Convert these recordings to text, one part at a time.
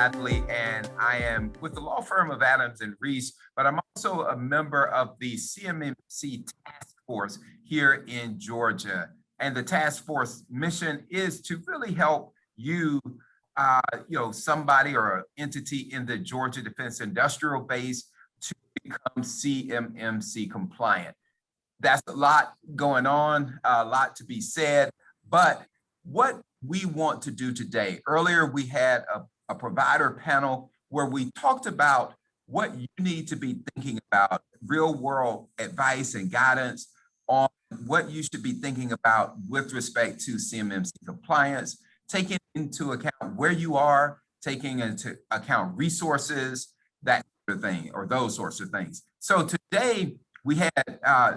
Bradley, and I am with the law firm of Adams and Reese, but I'm also a member of the CMMC task force here in Georgia. And the task force mission is to really help you, somebody or an entity in the Georgia Defense Industrial Base to become CMMC compliant. That's a lot going on, a lot to be said, but what we want to do today, earlier we had a provider panel where we talked about what you need to be thinking about, real world advice and guidance on what you should be thinking about with respect to CMMC compliance, taking into account where you are, taking into account resources, that sort of thing, or those sorts of things. So today we had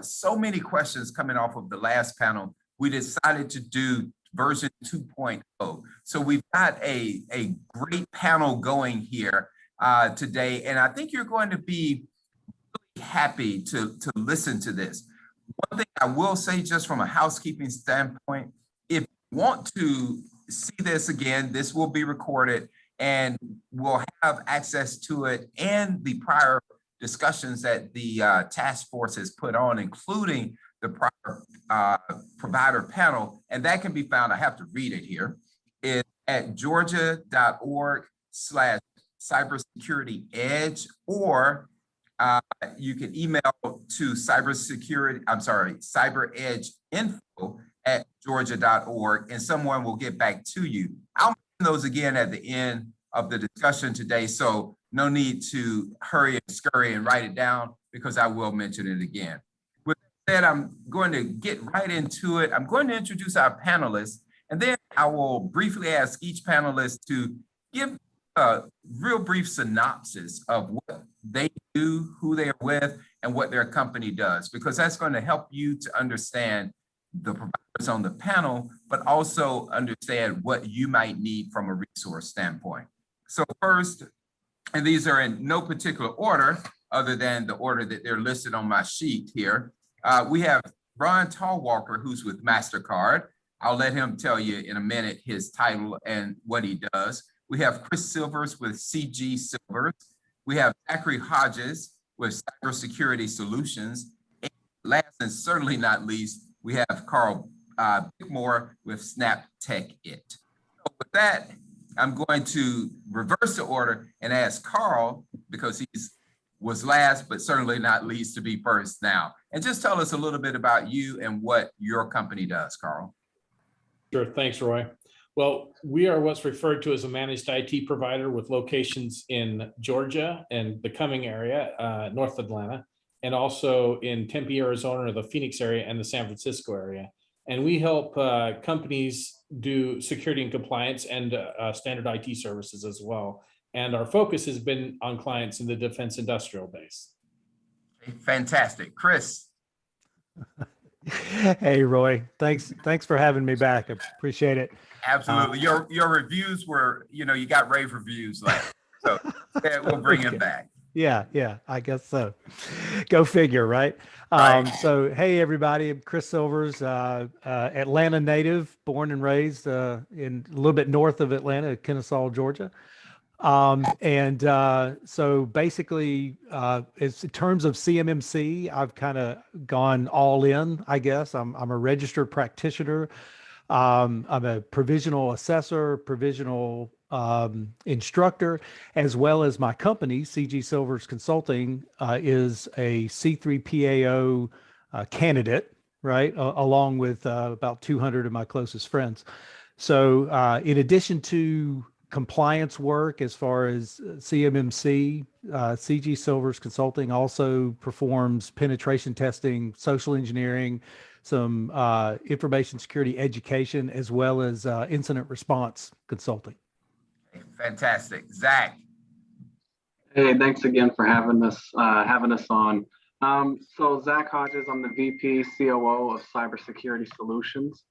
so many questions coming off of the last panel, we decided to do version 2.0. So we've got a great panel going here today, and I think you're going to be really happy to listen to this. One thing I will say, just from a housekeeping standpoint, if you want to see this again, this will be recorded and we'll have access to it and the prior discussions that the task force has put on, including the prior provider panel, and that can be found, I have to read it here, is at georgia.org/cybersecurityedge, or you can email to cyberedgeinfo@georgia.org, and someone will get back to you. I'll mention those again at the end of the discussion today, so no need to hurry and scurry and write it down, because I will mention it again. With that said, I'm going to get right into it. I'm going to introduce our panelists, and then I will briefly ask each panelist to give a real brief synopsis of what they do, who they are with, and what their company does, because that's going to help you to understand the providers on the panel, but also understand what you might need from a resource standpoint. So first, and these are in no particular order other than the order that they're listed on my sheet here. We have Ron Tallwalker, who's with MasterCard. I'll let him tell you in a minute his title and what he does. We have Chris Silvers with CG Silvers. We have Zachary Hodges with Cybersecurity Solutions. And last and certainly not least, we have Karl Bickmore with Snap Tech It. So with that, I'm going to reverse the order and ask Karl, because he was last, but certainly not least, to be first now. And just tell us a little bit about you and what your company does, Karl. Sure, thanks, Roy. Well, we are what's referred to as a managed IT provider with locations in Georgia and the Cumming area, North Atlanta, and also in Tempe, Arizona, or the Phoenix area and the San Francisco area. And we help companies do security and compliance and standard IT services as well. And our focus has been on clients in the defense industrial base. Fantastic. Chris. Hey, Roy, thanks for having me back. I appreciate it. Absolutely. Your reviews were, you got rave reviews, so we'll bring it back. Yeah, I guess so. Go figure, right? Right. So, hey, everybody, I'm Chris Silvers, Atlanta native, born and raised in a little bit north of Atlanta, Kennesaw, Georgia. So basically, in terms of CMMC, I've kind of gone all in, I guess. I'm a registered practitioner. I'm a provisional assessor, provisional instructor, as well as my company, CG Silvers Consulting, is a C3PAO candidate, right? Along with about 200 of my closest friends. So in addition to compliance work as far as CMMC, CG Silvers Consulting also performs penetration testing, social engineering, some information security education, as well as incident response consulting. Fantastic. Zach. Hey, thanks again for having us on. So Zach Hodges, I'm the VP COO of Cybersecurity Solutions.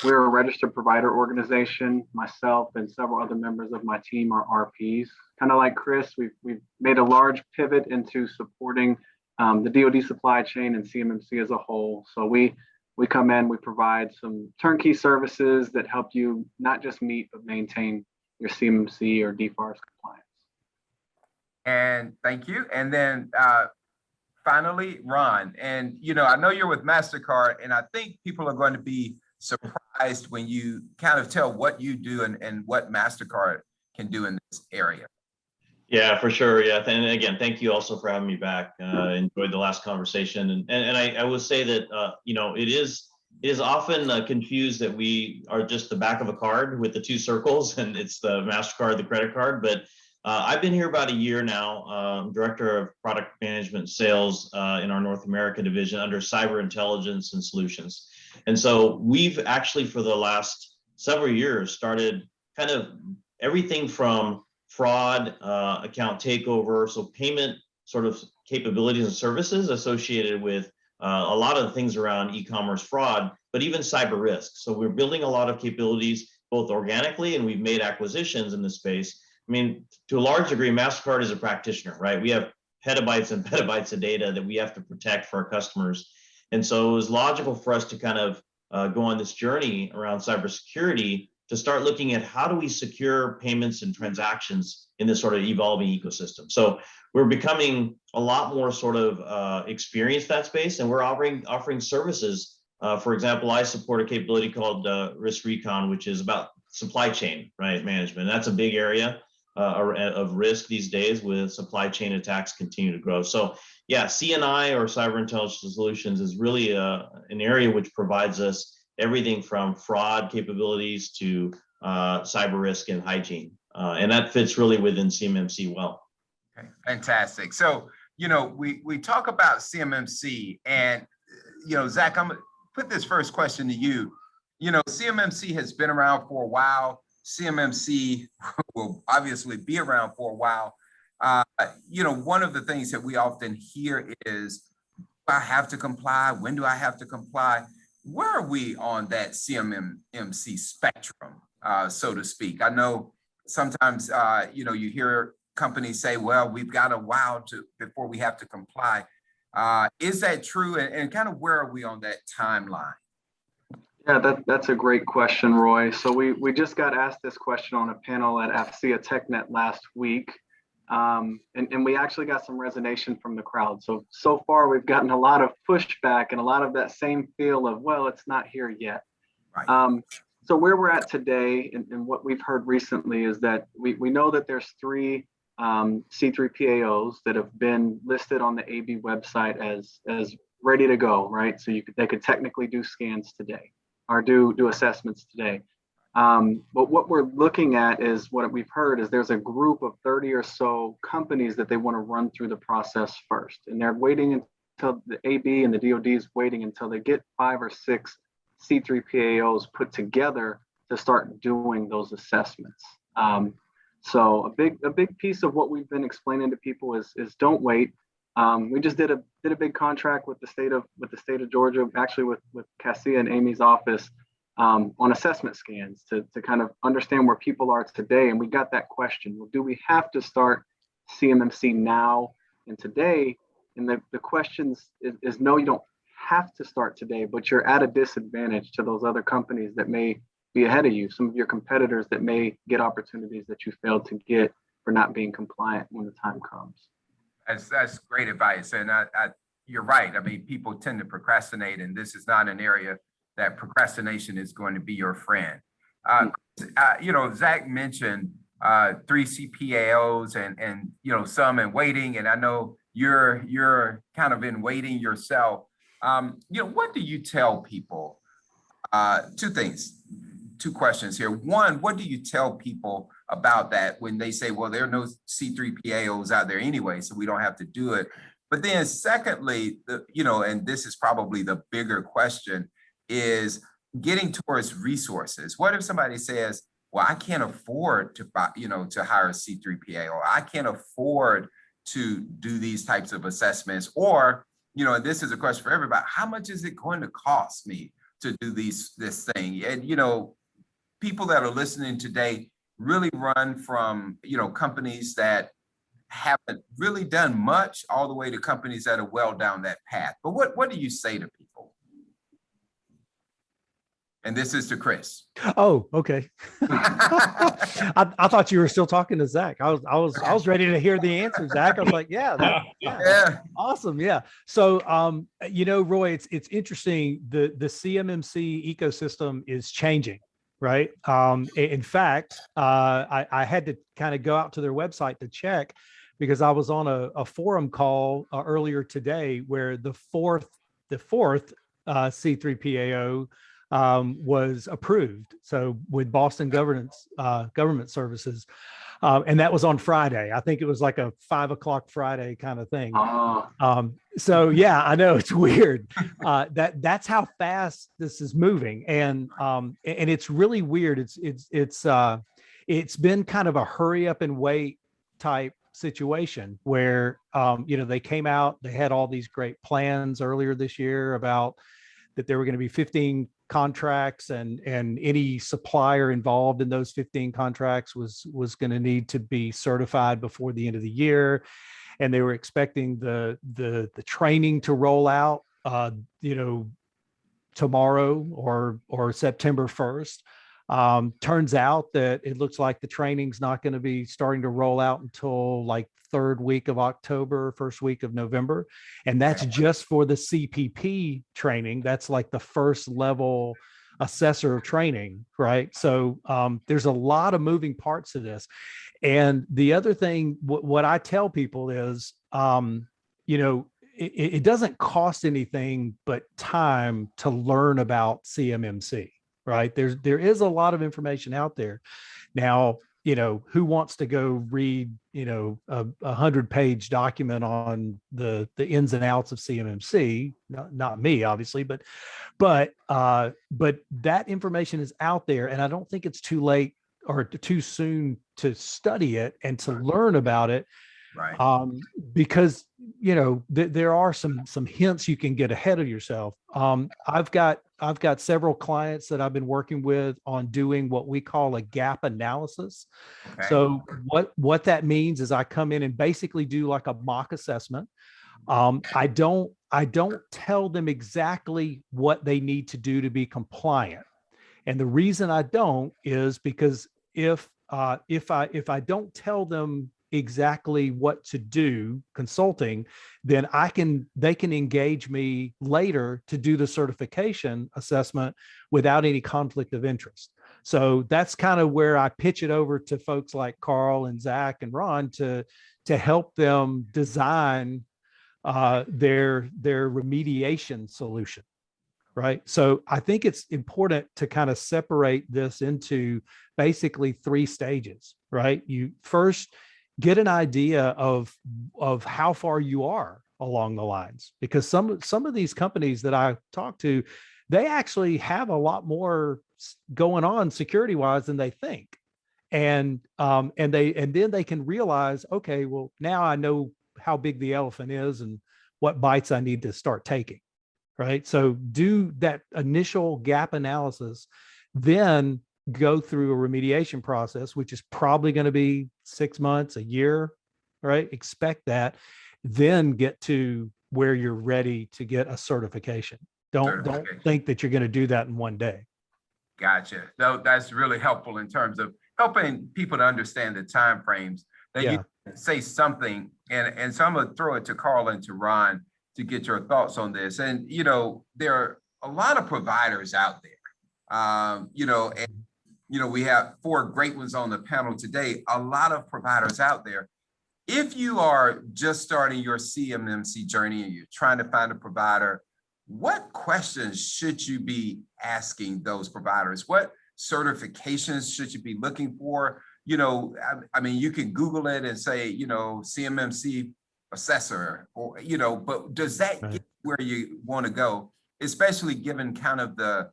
We're a registered provider organization. Myself and several other members of my team are RPs. Kind of like Chris, we've made a large pivot into supporting the DoD supply chain and CMMC as a whole. So we come in, we provide some turnkey services that help you not just meet, but maintain your CMMC or DFARS compliance. And thank you. And then finally, Ron, and I know you're with MasterCard, and I think people are going to be surprised when you kind of tell what you do and what MasterCard can do in this area. Yeah, for sure. Yeah. And again, thank you also for having me back. Enjoyed the last conversation. And I will say that, it is often confused that we are just the back of a card with the two circles, and it's the MasterCard, the credit card. But I've been here about a year now, Director of Product Management Sales in our North America division under Cyber Intelligence and Solutions. And so we've actually, for the last several years, started kind of everything from fraud, account takeover, so payment sort of capabilities and services associated with a lot of the things around e-commerce fraud, but even cyber risk. So we're building a lot of capabilities both organically, and we've made acquisitions in this space. I mean, to a large degree, MasterCard is a practitioner, right? We have petabytes and petabytes of data that we have to protect for our customers. And so it was logical for us to kind of go on this journey around cybersecurity to start looking at how do we secure payments and transactions in this sort of evolving ecosystem. So we're becoming a lot more sort of experienced in that space, and we're offering services. For example, I support a capability called Risk Recon, which is about supply chain, right, management. That's a big area of risk these days with supply chain attacks continue to grow. So yeah, CNI or Cyber Intelligence Solutions is really an area which provides us everything from fraud capabilities to cyber risk and hygiene. And that fits really within CMMC well. Okay, fantastic. So, we talk about CMMC, and, Zach, I'm gonna put this first question to you. CMMC has been around for a while. CMMC will obviously be around for a while. One of the things that we often hear is, do I have to comply? When do I have to comply? Where are we on that CMMC spectrum, so to speak? I know sometimes, you hear companies say, well, we've got a while before we have to comply. Is that true? And kind of where are we on that timeline? Yeah, that's a great question, Roy. So we just got asked this question on a panel at AFCEA TechNet last week. And we actually got some resonation from the crowd. So far, we've gotten a lot of pushback and a lot of that same feel of, well, it's not here yet. Right. So where we're at today and what we've heard recently is that we know that there's 3 C3PAOs that have been listed on the AB website as ready to go, right? So they could technically do scans today or do assessments today. But what we're looking at is what we've heard is there's a group of 30 or so companies that they want to run through the process first. And they're waiting until the AB and the DoD is waiting until they get 5 or 6 C3PAOs put together to start doing those assessments. So a big piece of what we've been explaining to people is don't wait. We just did a big contract with the state of Georgia, actually with Cassia and Amy's office, on assessment scans to kind of understand where people are today. And we got that question, well, do we have to start CMMC now and today? And the question is no, you don't have to start today, but you're at a disadvantage to those other companies that may be ahead of you, some of your competitors that may get opportunities that you failed to get for not being compliant when the time comes. That's great advice. And you're right. I mean, people tend to procrastinate, and this is not an area that procrastination is going to be your friend. Zach mentioned 3 CPAOs and some in waiting, and I know you're kind of in waiting yourself. What do you tell people? 2 things, 2 questions here. One, what do you tell people about that when they say, well, there are no C3PAOs out there anyway, so we don't have to do it? But then secondly, and this is probably the bigger question, is getting towards resources. What if somebody says, well, I can't afford to buy, to hire a C3PA, or I can't afford to do these types of assessments, or, and this is a question for everybody, how much is it going to cost me to do this thing? And, people that are listening today really run from, companies that haven't really done much all the way to companies that are well down that path. But what do you say to people? And this is to Chris. Oh, okay. I thought you were still talking to Zach. I was ready to hear the answer, Zach. I was like, yeah, yeah. Yeah. Awesome. Yeah. So, Roy, it's interesting. The CMMC ecosystem is changing, right? In fact, I had to kind of go out to their website to check because I was on a forum call earlier today where the fourth C3PAO was approved. So with Boston Government Services. And that was on Friday. I think it was like a 5 o'clock Friday kind of thing. So yeah, I know it's weird. That's how fast this is moving. And it's really weird. It's been kind of a hurry up and wait type situation where, they came out, they had all these great plans earlier this year about that there were going to be 15 contracts and any supplier involved in those 15 contracts was going to need to be certified before the end of the year. And they were expecting the training to roll out, tomorrow or September 1st. Turns out that it looks like the training's not going to be starting to roll out until like third week of October, first week of November. And that's just for the CPP training. That's like the first level assessor training, right? So there's a lot of moving parts to this. And the other thing, what I tell people is, it doesn't cost anything but time to learn about CMMC, right? There is a lot of information out there. Now, who wants to go read, a 100-page document on the ins and outs of CMMC? Not me, obviously, but that information is out there, and I don't think it's too late or too soon to study it and to learn about it. Right. Because there are some hints you can get ahead of yourself. I've got several clients that I've been working with on doing what we call a gap analysis. Okay. So what that means is I come in and basically do like a mock assessment. I don't tell them exactly what they need to do to be compliant. And the reason I don't is because if I don't tell them exactly what to do consulting, then they can engage me later to do the certification assessment without any conflict of interest. So that's kind of where I pitch it over to folks like Karl and Zach and Ron to help them design their remediation solution. Right. So I think it's important to kind of separate this into basically 3 stages, right? You first get an idea of how far you are along the lines, because some of these companies that I talk to, they actually have a lot more going on security wise than they think. And then they can realize, okay, well, now I know how big the elephant is and what bites I need to start taking. Right. So do that initial gap analysis, then go through a remediation process, which is probably going to be 6 months, a year, right? Expect that, then get to where you're ready to get a certification. Don't think that you're going to do that in one day. Gotcha. No, that's really helpful in terms of helping people to understand the timeframes. That you say something, and so I'm going to throw it to Karl and to Ron to get your thoughts on this. And, there are a lot of providers out there, and, we have 4 great ones on the panel today, a lot of providers out there. If you are just starting your CMMC journey and you're trying to find a provider, what questions should you be asking those providers? What certifications should you be looking for? I mean, you can Google it and say, CMMC assessor, or but does that get where you want to go, especially given kind of the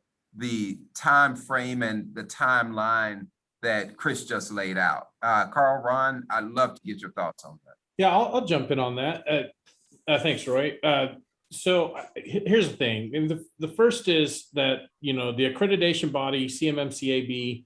time frame and the timeline that Chris just laid out? Karl, Ron, I'd love to get your thoughts on that. Yeah, I'll jump in on that. Thanks, Roy. So here's the thing. And the first is that, the accreditation body, CMMCAB,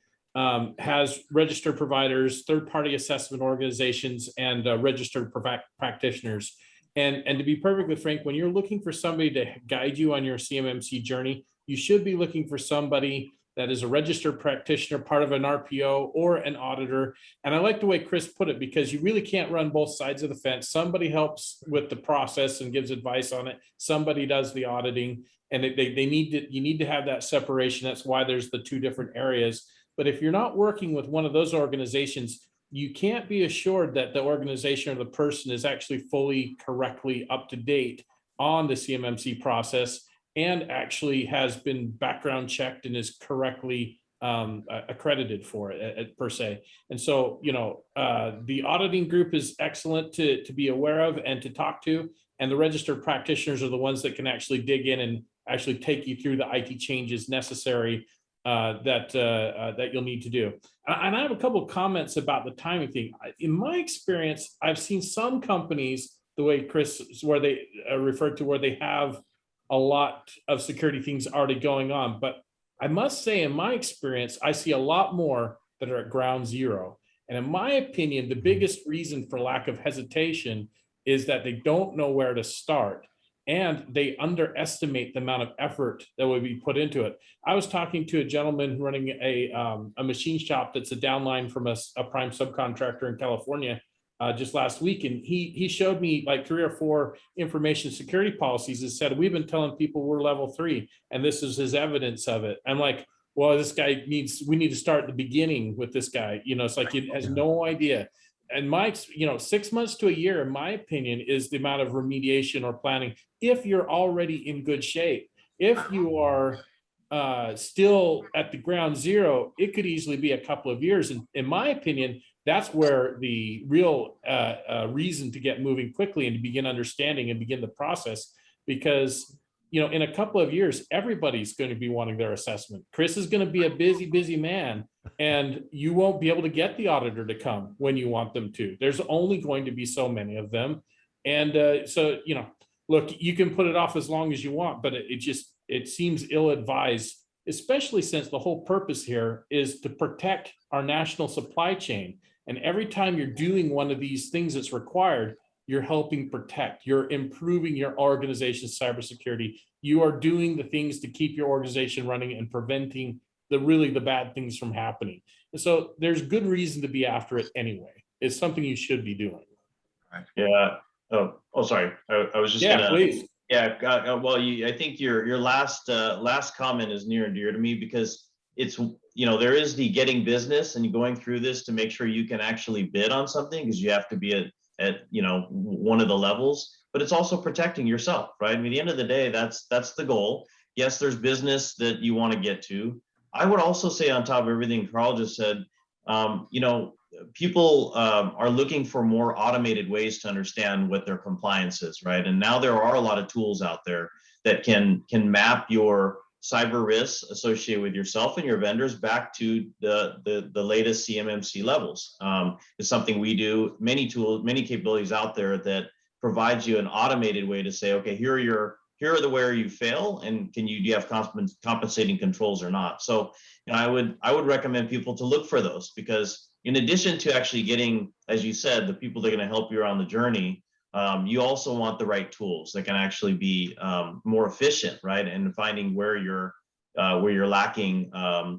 has registered providers, third-party assessment organizations, and registered practitioners. And to be perfectly frank, when you're looking for somebody to guide you on your CMMC journey, you should be looking for somebody that is a registered practitioner, part of an RPO or an auditor. And I like the way Chris put it, because you really can't run both sides of the fence. Somebody helps with the process and gives advice on it. Somebody does the auditing, and you need to have that separation. That's why there's the two different areas. But if you're not working with one of those organizations, you can't be assured that the organization or the person is actually fully correctly up to date on the CMMC process and actually has been background checked and is correctly accredited for it per se. And so, the auditing group is excellent to be aware of and to talk to. And the registered practitioners are the ones that can actually dig in and actually take you through the IT changes necessary that you'll need to do. And I have a couple of comments about the timing thing. In my experience, I've seen some companies, the way Chris, where they referred to, where they have a lot of security things already going on. But I must say, in my experience, I see a lot more that are at ground zero. And in my opinion, the biggest reason for lack of hesitation is that they don't know where to start. And they underestimate the amount of effort that would be put into it. I was talking to a gentleman running a machine shop that's a downline from a prime subcontractor in California just last week, and he showed me like 3 or 4 information security policies and said, we've been telling people we're level 3, and this is his evidence of it. I'm like, well, we need to start at the beginning with this guy. It's like he has no idea. And 6 months to a year, in my opinion, is the amount of remediation or planning if you're already in good shape. If you are still at the ground zero, it could easily be a couple of years. And in my opinion, that's where the real reason to get moving quickly and to begin understanding and begin the process, because in a couple of years, everybody's going to be wanting their assessment. Chris is going to be a busy man, and you won't be able to get the auditor to come when you want them to. There's only going to be so many of them. And so, look, you can put it off as long as you want, but it seems ill-advised, especially since the whole purpose here is to protect our national supply chain. And every time you're doing one of these things that's required, you're helping protect, you're improving your organization's cybersecurity. You are doing the things to keep your organization running and preventing the bad things from happening. And so there's good reason to be after it anyway. It's something you should be doing. Yeah. Oh, sorry. I was just gonna. Please. Yeah. Well, I think your last comment is near and dear to me, because it's, there is the getting business and going through this to make sure you can actually bid on something, because you have to be at one of the levels, but it's also protecting yourself, right? I mean, at the end of the day, that's the goal. Yes, there's business that you want to get to. I would also say, on top of everything Karl just said, people are looking for more automated ways to understand what their compliance is, right? And now there are a lot of tools out there that can map your cyber risks associated with yourself and your vendors back to the latest CMMC levels. It's something we do. Many tools, many capabilities out there that provides you an automated way to say, okay, here are the where you fail, and do you have compensating controls or not? So, I would recommend people to look for those, because in addition to actually getting, as you said, the people that are going to help you around the journey, you also want the right tools that can actually be more efficient, right? And finding where you're lacking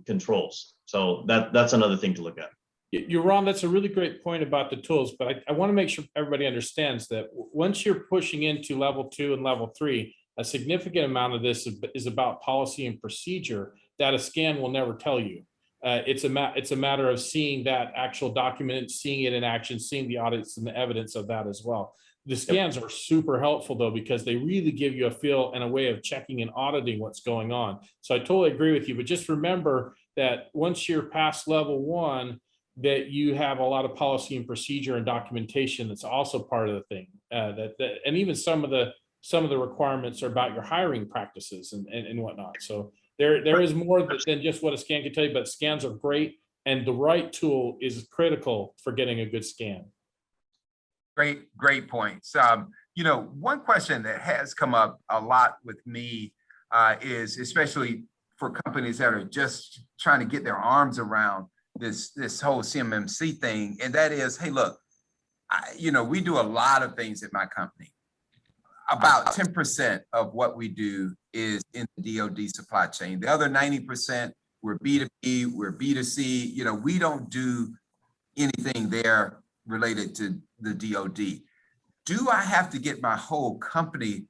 controls. So that's another thing to look at. You're wrong. That's a really great point about the tools, but I want to make sure everybody understands that once you're pushing into level 2 and level 3, a significant amount of this is about policy and procedure that a scan will never tell you. It's a matter of seeing that actual document, seeing it in action, seeing the audits and the evidence of that as well. The scans are super helpful, though, because they really give you a feel and a way of checking and auditing what's going on. So I totally agree with you, but just remember that once you're past level 1, that you have a lot of policy and procedure and documentation that's also part of the thing. And even some of the requirements are about your hiring practices and whatnot. So there is more than just what a scan can tell you, but scans are great, and the right tool is critical for getting a good scan. Great points. One question that has come up a lot with me is, especially for companies that are just trying to get their arms around this whole CMMC thing, and that is, hey, look, we do a lot of things at my company. about 10% of what we do is in the DoD supply chain. The other 90%, we're B2B, we're B2C. You know, we don't do anything there related to the DoD. Do I have to get my whole company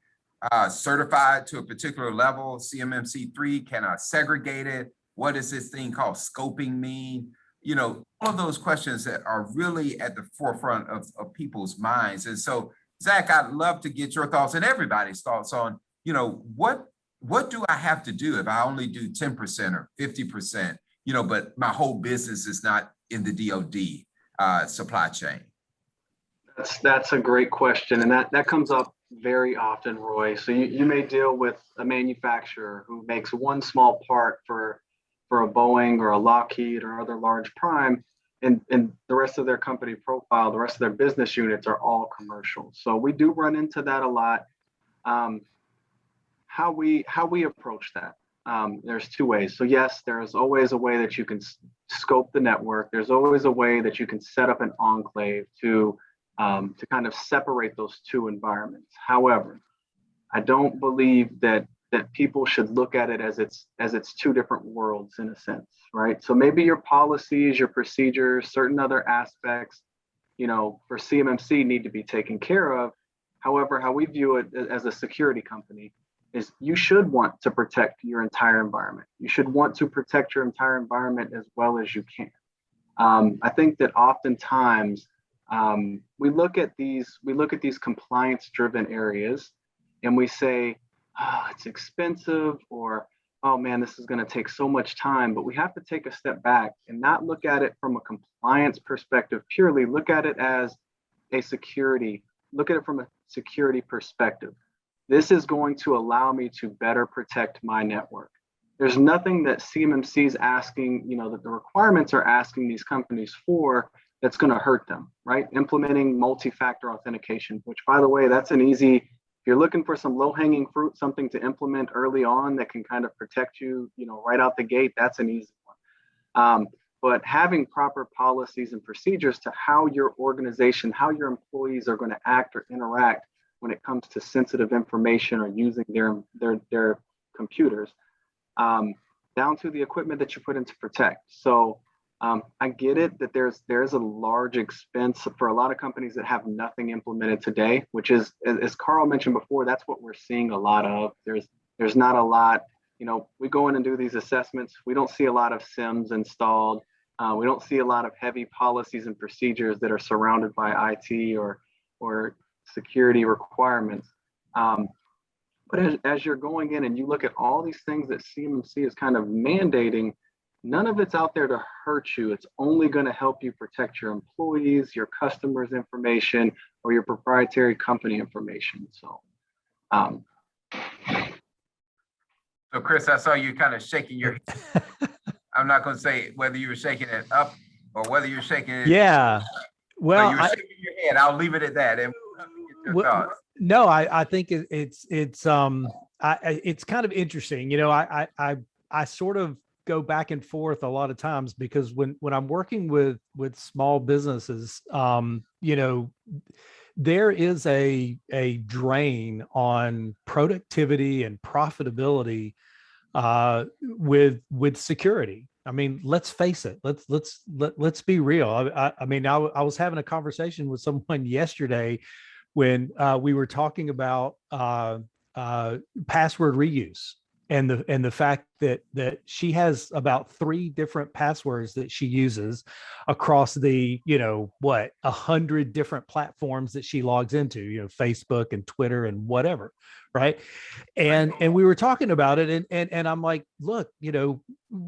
certified to a particular level, CMMC3? Can I segregate it? What does this thing called scoping mean? You know, all of those questions that are really at the forefront of people's minds. And so, Zach, I'd love to get your thoughts and everybody's thoughts on, you know, what do I have to do if I only do 10% or 50%, you know, but my whole business is not in the DoD supply chain? That's a great question. And that comes up very often, Roy. So you may deal with a manufacturer who makes one small part for a Boeing or a Lockheed or other large prime, and the rest of their company profile, the rest of their business units are all commercial. So we do run into that a lot. How we approach that, there's two ways. So yes, there is always a way that you can scope the network. There's always a way that you can set up an enclave to kind of separate those two environments. However, I don't believe that people should look at it as it's two different worlds in a sense, right? So maybe your policies, your procedures, certain other aspects, you know, for CMMC need to be taken care of. However, how we view it as a security company is you should want to protect your entire environment. You should want to protect your entire environment as well as you can. I think that oftentimes we look at these compliance-driven areas and we say, oh, it's expensive, or, oh man, this is going to take so much time. But we have to take a step back and not look at it from a compliance perspective purely. Look at it as look at it from a security perspective. This is going to allow me to better protect my network. There's nothing that CMMC is asking, you know, that the requirements are asking these companies for that's going to hurt them, right? Implementing multi-factor authentication, which, by the way, that's an easy, if you're looking for some low-hanging fruit, something to implement early on that can kind of protect you, you know, right out the gate, that's an easy one. But having proper policies and procedures to how your organization, how your employees are going to act or interact when it comes to sensitive information or using their computers, down to the equipment that you put in to protect. So I get it that there's a large expense for a lot of companies that have nothing implemented today, which is, as Karl mentioned before, that's what we're seeing a lot of. There's not a lot, you know, we go in and do these assessments. We don't see a lot of SIMs installed. We don't see a lot of heavy policies and procedures that are surrounded by IT or security requirements. But as you're going in and you look at all these things that CMMC is kind of mandating, none of it's out there to hurt you. It's only going to help you protect your employees, your customers' information, or your proprietary company information. So, So Chris, I saw you kind of shaking your head. I'm not going to say whether you were shaking it up or whether you're shaking it. Yeah. Well, you're shaking your head. I'll leave it at that. And get your thoughts. No, I think it's kind of interesting. You know, I sort of go back and forth a lot of times because when I'm working with small businesses, you know, there is a drain on productivity and profitability with security. I mean, let's face it. Let's be real. I mean, I was having a conversation with someone yesterday when we were talking about password reuse and the fact that she has about 3 different passwords that she uses across the, you know, 100 different platforms that she logs into, you know, Facebook and Twitter and whatever, right? And we were talking about it, and I'm like, look, you know,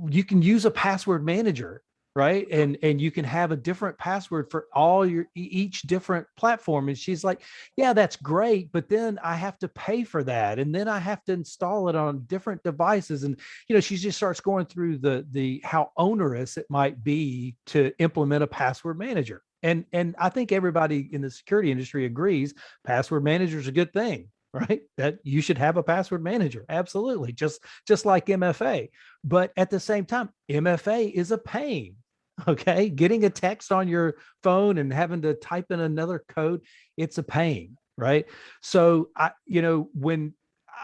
you can use a password manager, right? And you can have a different password for all each different platform. And she's like, yeah, that's great, but then I have to pay for that, and then I have to install it on different devices. And you know, she just starts going through the how onerous it might be to implement a password manager. And I think everybody in the security industry agrees password manager is a good thing, right? That you should have a password manager. Absolutely. Just like MFA. But at the same time, MFA is a pain. Okay. Getting a text on your phone and having to type in another code, it's a pain. right? So when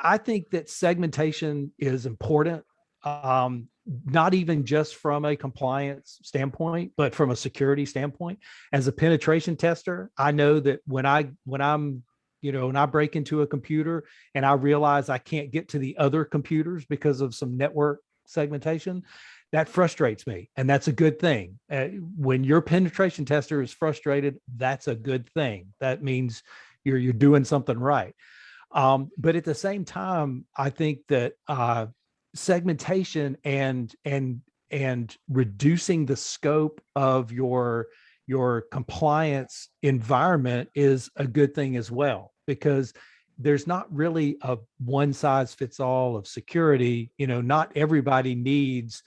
I think that segmentation is important, not even just from a compliance standpoint, but from a security standpoint. As a penetration tester, I know that when I break into a computer and I realize I can't get to the other computers because of some network segmentation, that frustrates me. And that's a good thing. When your penetration tester is frustrated, that's a good thing. That means you're doing something right. But at the same time, I think that segmentation and reducing the scope of your compliance environment is a good thing as well, because there's not really a one size fits all of security. Not everybody needs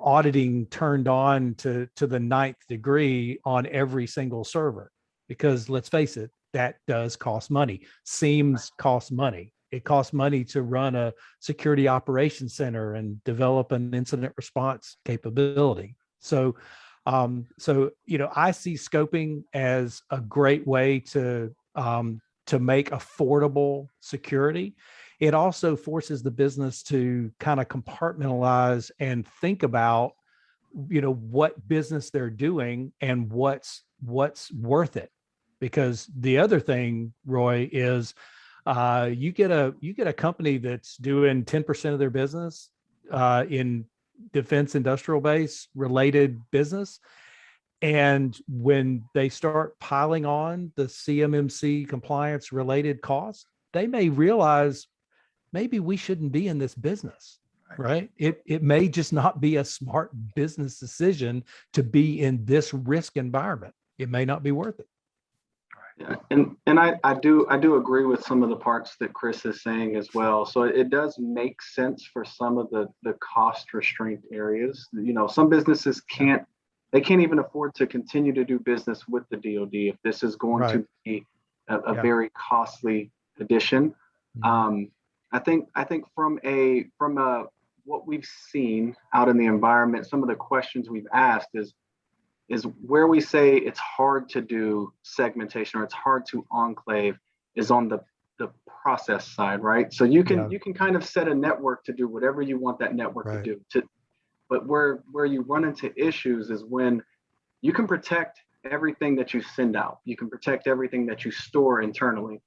auditing turned on to the ninth degree on every single server, because let's face it, that does cost money. Seams cost money. It costs money to run a security operations center and develop an incident response capability. So I see scoping as a great way to make affordable security. It also forces the business to kind of compartmentalize and think about, what business they're doing and what's worth it. Because the other thing, Roy, is you get a company that's doing 10% of their business in defense industrial base related business. And when they start piling on the CMMC compliance related costs, they may realize maybe we shouldn't be in this business, right? It may just not be a smart business decision to be in this risk environment. It may not be worth it. Yeah, and I do agree with some of the parts that Chris is saying as well. So it does make sense for some of the cost restraint areas. Some businesses can't even afford to continue to do business with the DoD if this is going to be a very costly addition. Mm-hmm. I think from what we've seen out in the environment, some of the questions we've asked is where we say it's hard to do segmentation or it's hard to enclave is on the process side, right? So you can kind of set a network to do whatever you want that network to do. But where you run into issues is when you can protect everything that you send out. You can protect everything that you store internally.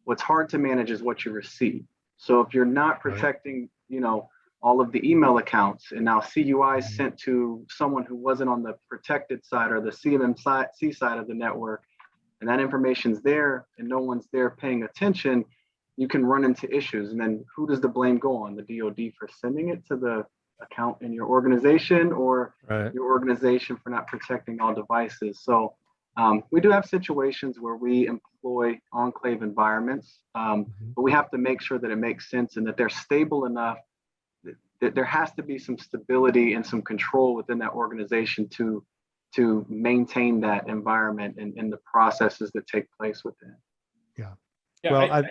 What's hard to manage is what you receive. So if you're not protecting, all of the email accounts, and now CUI sent to someone who wasn't on the protected side or the CMMC side of the network, and that information's there and no one's there paying attention, you can run into issues. And then who does the blame go on? The DoD for sending it to the account in your organization, or your organization for not protecting all devices? So we do have situations where we employ enclave environments, but we have to make sure that it makes sense and that they're stable enough that there has to be some stability and some control within that organization to maintain that environment and the processes that take place within. Yeah. Well,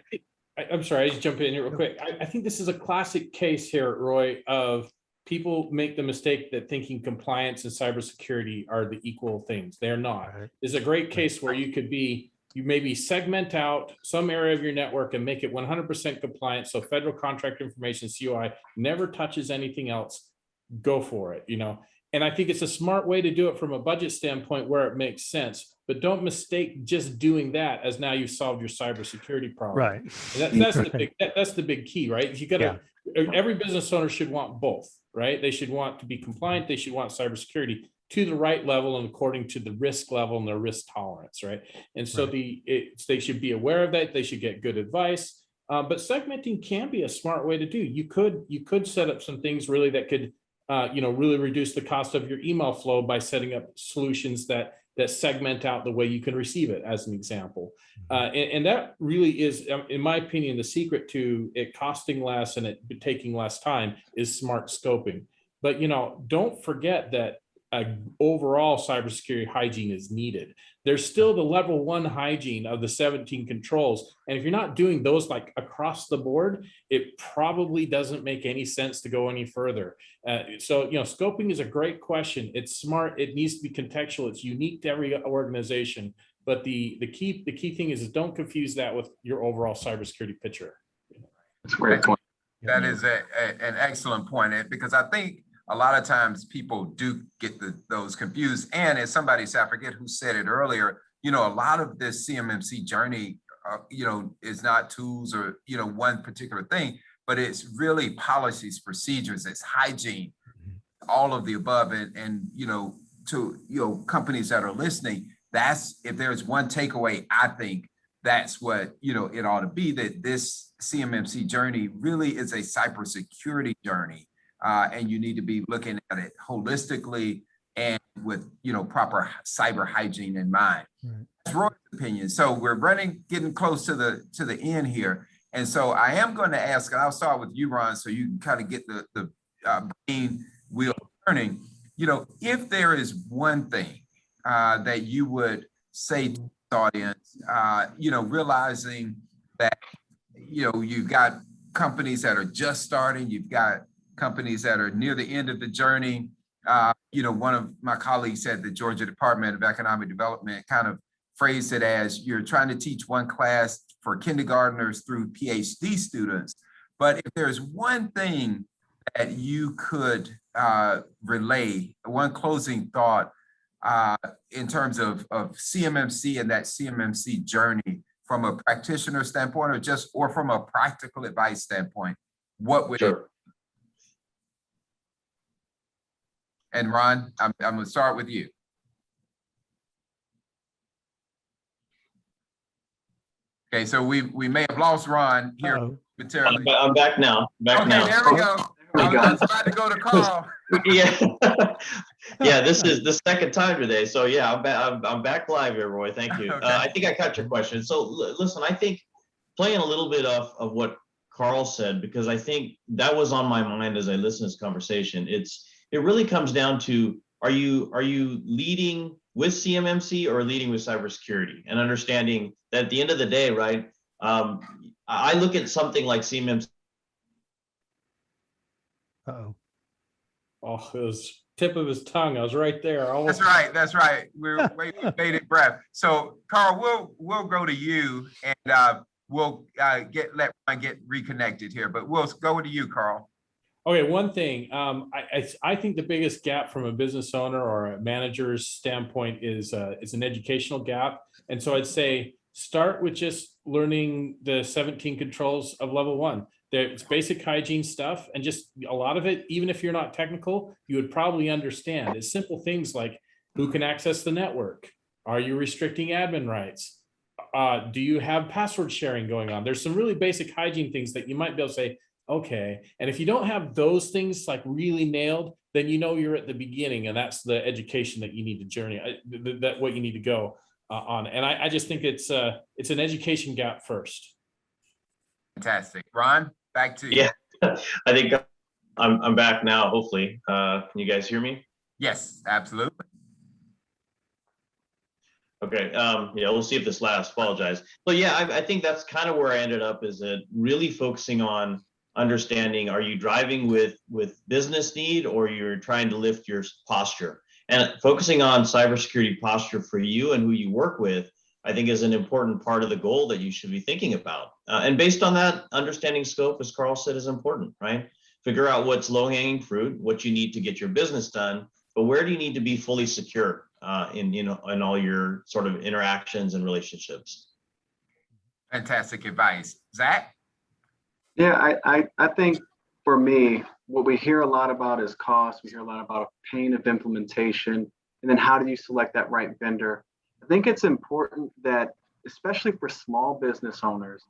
I'm sorry, I just jump in here real quick. I think this is a classic case here, Roy, of people make the mistake that thinking compliance and cybersecurity are the equal things. They're not. There's a great case where you maybe segment out some area of your network and make it 100% compliant. So federal contract information, CUI, never touches anything else. Go for it, And I think it's a smart way to do it from a budget standpoint where it makes sense. But don't mistake just doing that as now you've solved your cybersecurity problem. Right. That's the big key, right? You got every business owner should want both, right? They should want to be compliant. They should want cybersecurity to the right level and according to the risk level and their risk tolerance, right? And so they should be aware of that. They should get good advice. But segmenting can be a smart way to do. You could set up some things really that could really reduce the cost of your email flow by setting up solutions that segment out the way you can receive it, as an example. And that really is, in my opinion, the secret to it costing less and it taking less time is smart scoping. But don't forget that overall cybersecurity hygiene is needed. There's still the level 1 hygiene of the 17 controls. And if you're not doing those like across the board, it probably doesn't make any sense to go any further. So scoping is a great question. It's smart. It needs to be contextual. It's unique to every organization. But the key thing is don't confuse that with your overall cybersecurity picture. That's a great point. That is an excellent point, because I think a lot of times people do get those confused. And as somebody said, I forget who said it earlier, a lot of this CMMC journey, is not tools or, one particular thing, but it's really policies, procedures, it's hygiene, all of the above. And to, companies that are listening, that's, if there's one takeaway, I think that's what, it ought to be, that this CMMC journey really is a cybersecurity journey. And you need to be looking at it holistically and with, proper cyber hygiene in mind. Right. That's Roy's opinion. So we're getting close to the end here. And so I am going to ask, and I'll start with you, Ron, so you can kind of get the brain wheel turning. If there is one thing that you would say to the audience, realizing that, you've got companies that are just starting, you've got companies that are near the end of the journey. One of my colleagues said the Georgia Department of Economic Development kind of phrased it as you're trying to teach one class for kindergartners through PhD students. But if there's one thing that you could relay, one closing thought in terms of CMMC and that CMMC journey from a practitioner standpoint, or from a practical advice standpoint, what would it be? And Ron, I'm going to start with you. Okay, so we may have lost Ron here momentarily. I'm back now. Okay, there we go. I was about to go to Karl. Yeah, yeah. This is the second time today, so yeah, I'm back live here, Roy. Thank you. Okay. I think I caught your question. So listen, I think playing a little bit of what Karl said, because I think that was on my mind as I listened to this conversation. It really comes down to, are you leading with CMMC or leading with cybersecurity, and understanding that at the end of the day, right? I look at something like CMMC. Uh-oh. Oh, it was tip of his tongue. I was right there. That's right. That's right. We're waiting with bated breath. So Karl, we'll go to you, and we'll let Ron get reconnected here. But we'll go to you, Karl. Okay, one thing, I think the biggest gap from a business owner or a manager's standpoint is an educational gap. And so I'd say start with just learning the 17 controls of level 1. It's basic hygiene stuff, and just a lot of it, even if you're not technical, you would probably understand. It's simple things like, who can access the network? Are you restricting admin rights? Do you have password sharing going on? There's some really basic hygiene things that you might be able to say, okay. And if you don't have those things like really nailed, then you're at the beginning, and that's the education that you need to journey, that what you need to go on. And I just think it's an education gap first. Fantastic. Ron, back to you. Yeah, I think I'm back now, hopefully. Can you guys hear me? Yes, absolutely. Okay, yeah, we'll see if this lasts. Apologize. But yeah, I think that's kind of where I ended up, is that really focusing on understanding, are you driving with business need, or you're trying to lift your posture? And focusing on cybersecurity posture for you and who you work with, I think is an important part of the goal that you should be thinking about. And based on that, understanding scope, as Karl said, is important, right? Figure out what's low-hanging fruit, what you need to get your business done, but where do you need to be fully secure in all your sort of interactions and relationships? Fantastic advice. Zach? Yeah, I think for me, what we hear a lot about is cost. We hear a lot about pain of implementation, and then how do you select that right vendor? I think it's important that, especially for small business owners,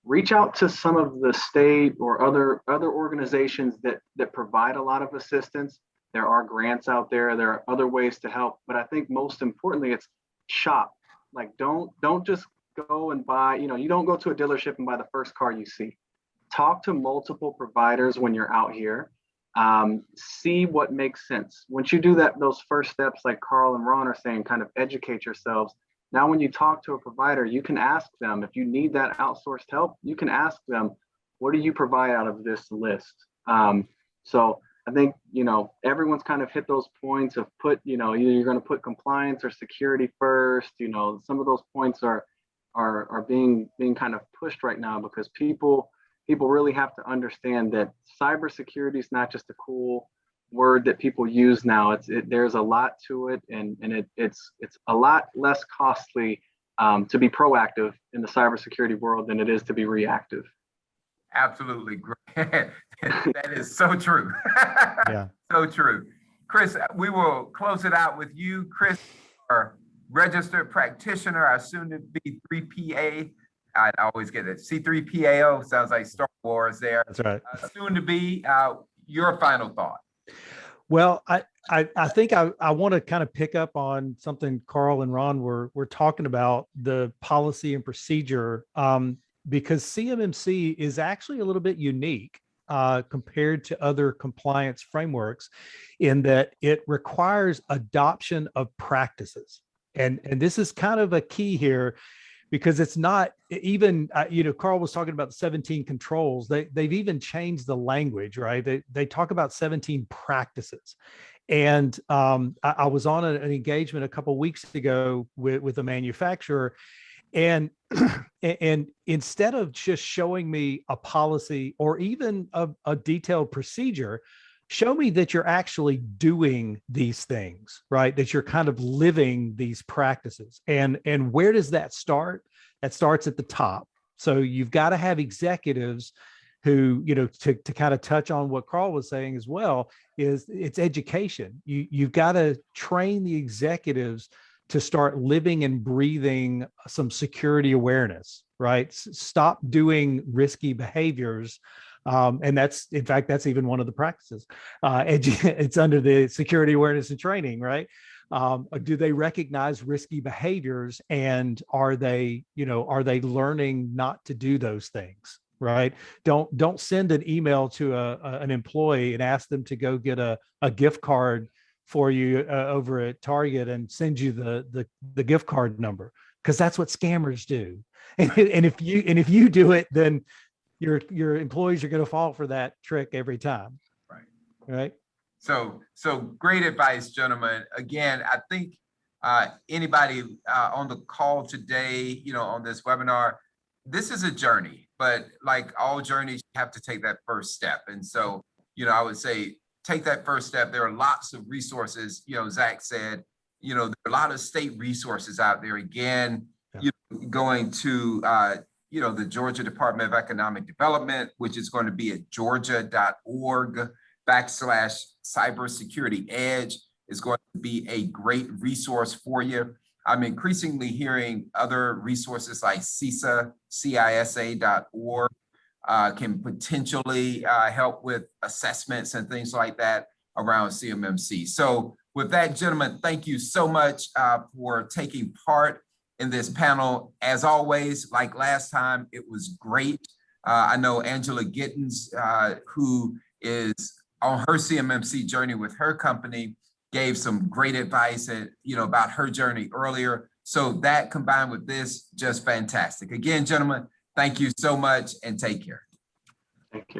reach out to some of the state or other organizations that provide a lot of assistance. There are grants out there. There are other ways to help, but I think most importantly, it's shop. Like, don't just go and buy. You don't go to a dealership and buy the first car you see. Talk to multiple providers when you're out here. See what makes sense. Once you do those first steps, like Karl and Ron are saying, kind of educate yourselves. Now, when you talk to a provider, you can ask them, if you need that outsourced help, you can ask them, what do you provide out of this list? So I think, everyone's kind of hit those points of either you're going to put compliance or security first. Some of those points are being kind of pushed right now because people really have to understand that cybersecurity is not just a cool word that people use now. There's a lot to it, and it's a lot less costly to be proactive in the cybersecurity world than it is to be reactive. Absolutely great. That is so true. Yeah. So true. Chris, we will close it out with you. Chris, our registered practitioner, our soon to be 3PA. I always get it. C3PAO sounds like Star Wars there. That's right. Soon to be, your final thought. Well, I think I want to kind of pick up on something Karl and Ron were talking about, the policy and procedure, because CMMC is actually a little bit unique compared to other compliance frameworks in that it requires adoption of practices. And this is kind of a key here, because it's not even, Karl was talking about the 17 controls. They've even changed the language, right? They talk about 17 practices. And I was on an engagement a couple of weeks ago with a manufacturer, and instead of just showing me a policy or even a detailed procedure, show me that you're actually doing these things, right? That you're kind of living these practices. And where does that start? That starts at the top. So you've got to have executives who, to kind of touch on what Karl was saying as well, is it's education. You've got to train the executives to start living and breathing some security awareness, right? Stop doing risky behaviors. And that's even one of the practices. It's under the security awareness and training, right? Do they recognize risky behaviors, and are they learning not to do those things, right? Don't send an email to an employee and ask them to go get a gift card for you over at Target and send you the gift card number, because that's what scammers do. And if you do it, then your employees are going to fall for that trick every time. Right. So great advice, gentlemen. Again, I think anybody on the call today, on this webinar, this is a journey, but like all journeys, you have to take that first step. And so, I would say, take that first step. There are lots of resources, Zach said, there are a lot of state resources out there. Again, going to, the Georgia Department of Economic Development, which is going to be at georgia.org/cybersecurity edge, is going to be a great resource for you. I'm increasingly hearing other resources like CISA.org can potentially help with assessments and things like that around CMMC. So with that, gentlemen, thank you so much for taking part in this panel. As always, like last time, it was great. I know Angela Gittens, who is on her CMMC journey with her company, gave some great advice about her journey earlier. So that combined with this, just fantastic. Again, gentlemen, thank you so much and take care. Thank you.